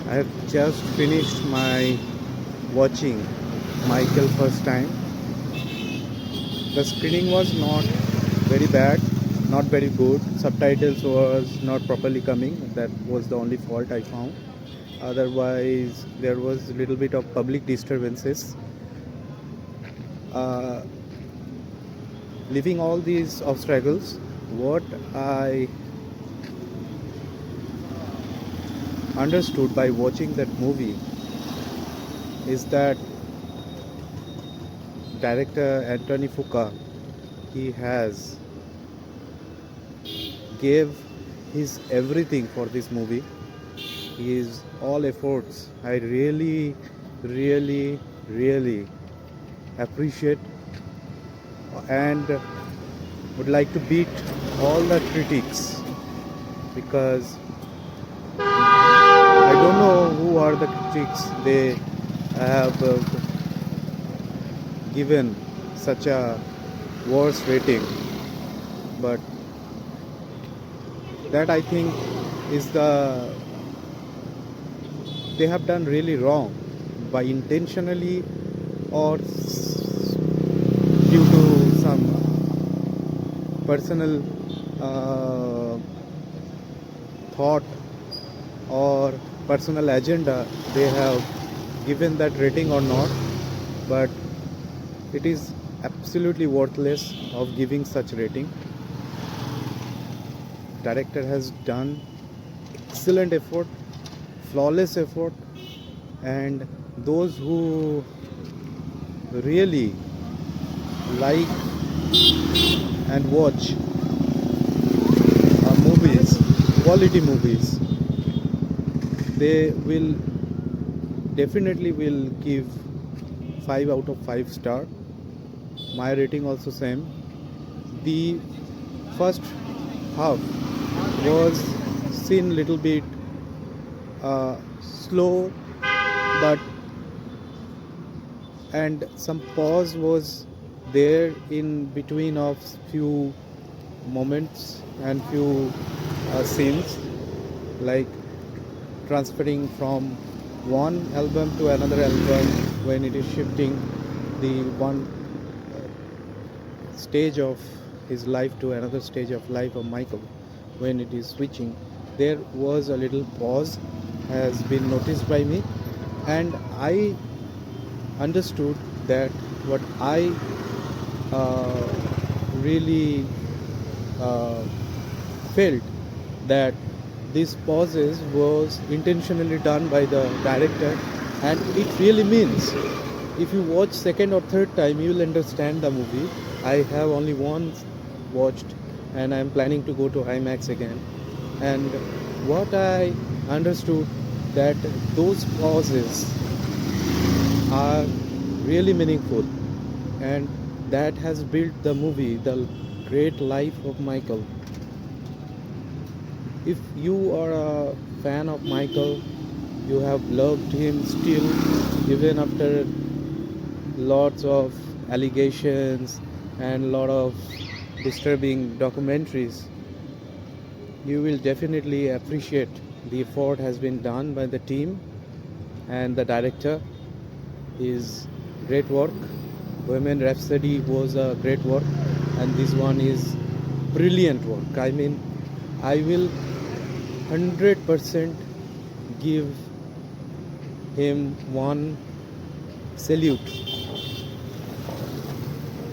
I have just finished my watching Michael first time. The screening was not very bad, not very good. Subtitles was not properly coming. That was the only fault I found. Otherwise, there was a little bit of public disturbances. Uh, Leaving all these obstacles, what I understood by watching that movie is that director Anthony Fuqua, he has gave his everything for this movie. His all efforts. I really appreciate and would like to beat all the critics because I don't know who are the critics. They have given such a worse rating, but that I think is they have done really wrong by intentionally or due to some personal uh, thought or personal agenda they have given that rating or not, but it is absolutely worthless of giving such rating. Director has done excellent effort, flawless effort, and those who really like and watch movies, quality movies, they will definitely will give 5 out of 5 star. My rating also same. The first half was seen little bit slow, but and some pause was there in between of few moments and few scenes, like transferring from one album to another album when it is shifting the one stage of his life to another stage of life of Michael. When it is switching, there was a little pause has been noticed by me, and I understood that what I uh, really uh, felt that these pauses was intentionally done by the director, and it really means if you watch second or third time you will understand the movie. I have only once watched, and I am planning to go to IMAX again. And what I understood that those pauses are really meaningful, and that has built the movie the great life of Michael. If you are a fan of Michael, you have loved him still even after lots of allegations and lot of disturbing documentaries, you will definitely appreciate the effort has been done by the team and the director. Is great work. Women Rhapsody was a great work, and this one is brilliant work. I mean, I will 100% give him one salute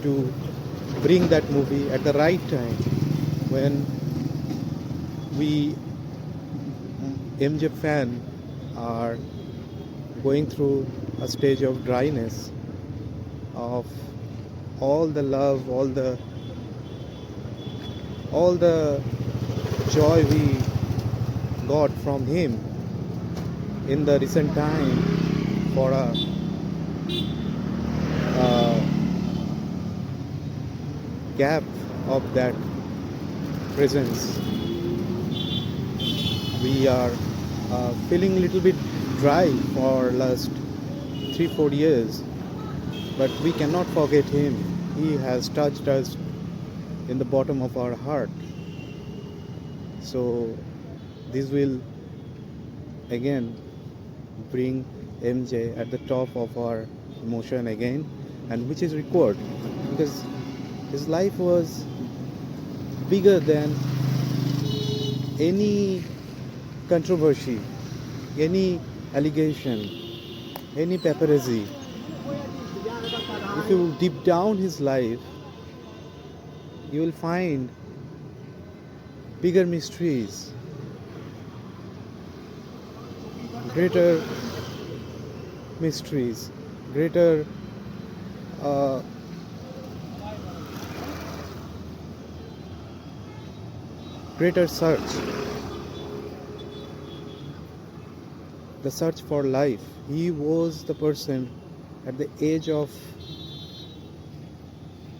to bring that movie at the right time when we MJ fan are going through a stage of dryness of all the love, all the joy we got from him in the recent time for a gap of that presence. We are feeling a little bit dry for last 3-4 years, but we cannot forget him. He has touched us in the bottom of our heart. So this will again bring MJ at the top of our emotion again, and which is required because his life was bigger than any controversy, any allegation, any paparazzi. If you deep down his life, you will find bigger mysteries, greater mysteries, greater uh, greater search, the search for life. He was the person at the age of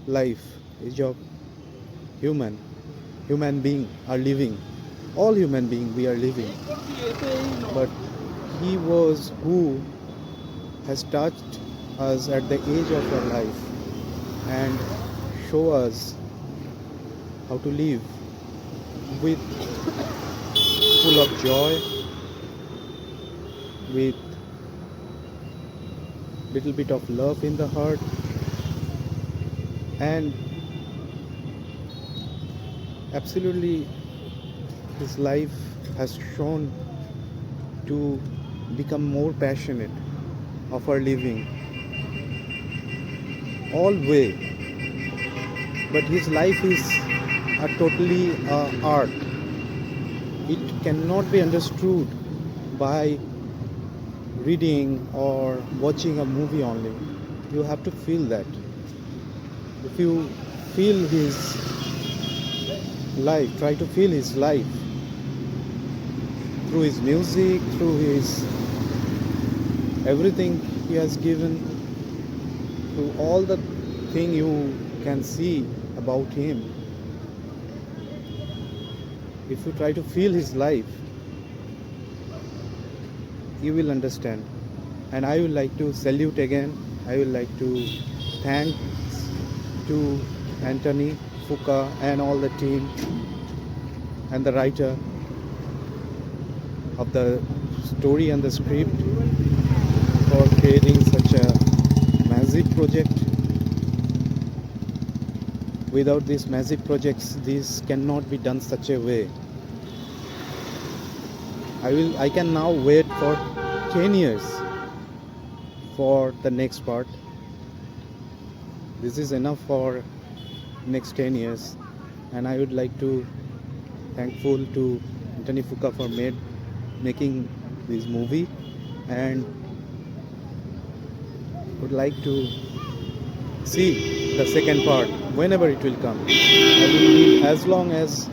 life, age of human being are living. All human beings we are living, but he was who has touched us at the age of our life and show us how to live with full of joy, with little bit of love in the heart, and absolutely his life has shown to become more passionate of our living all way, but his life is a totally art. It cannot be understood by reading or watching a movie only. You have to feel that. If you feel his life, try to feel his life through his music, through his everything he has given, through all the thing you can see about him. If you try to feel his life, you will understand. And I would like to salute again. I would like to thank to Anthony Fuqua and all the team and the writer of the story and the script for creating such a massive project. Without these massive projects, this cannot be done such a way. I can now wait for 10 years for the next part. This is enough for next 10 years, and I would like to thankful to Anthony Fuqua for making this movie, and would like to see the second part whenever it will come. I will be, as long as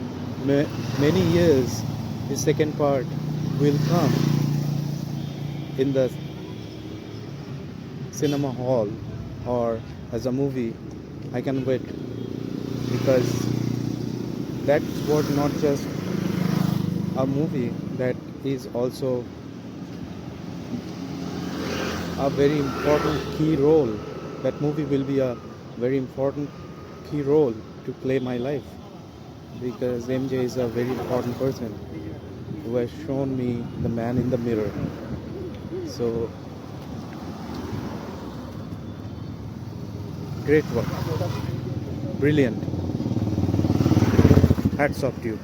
many years the second part will come in the cinema hall or as a movie, I can wait, because that's what not just a movie, that is also a very important key role. That movie will be a very important key role to play my life, because MJ is a very important person who has shown me the man in the mirror. So great work, brilliant, hats off to you.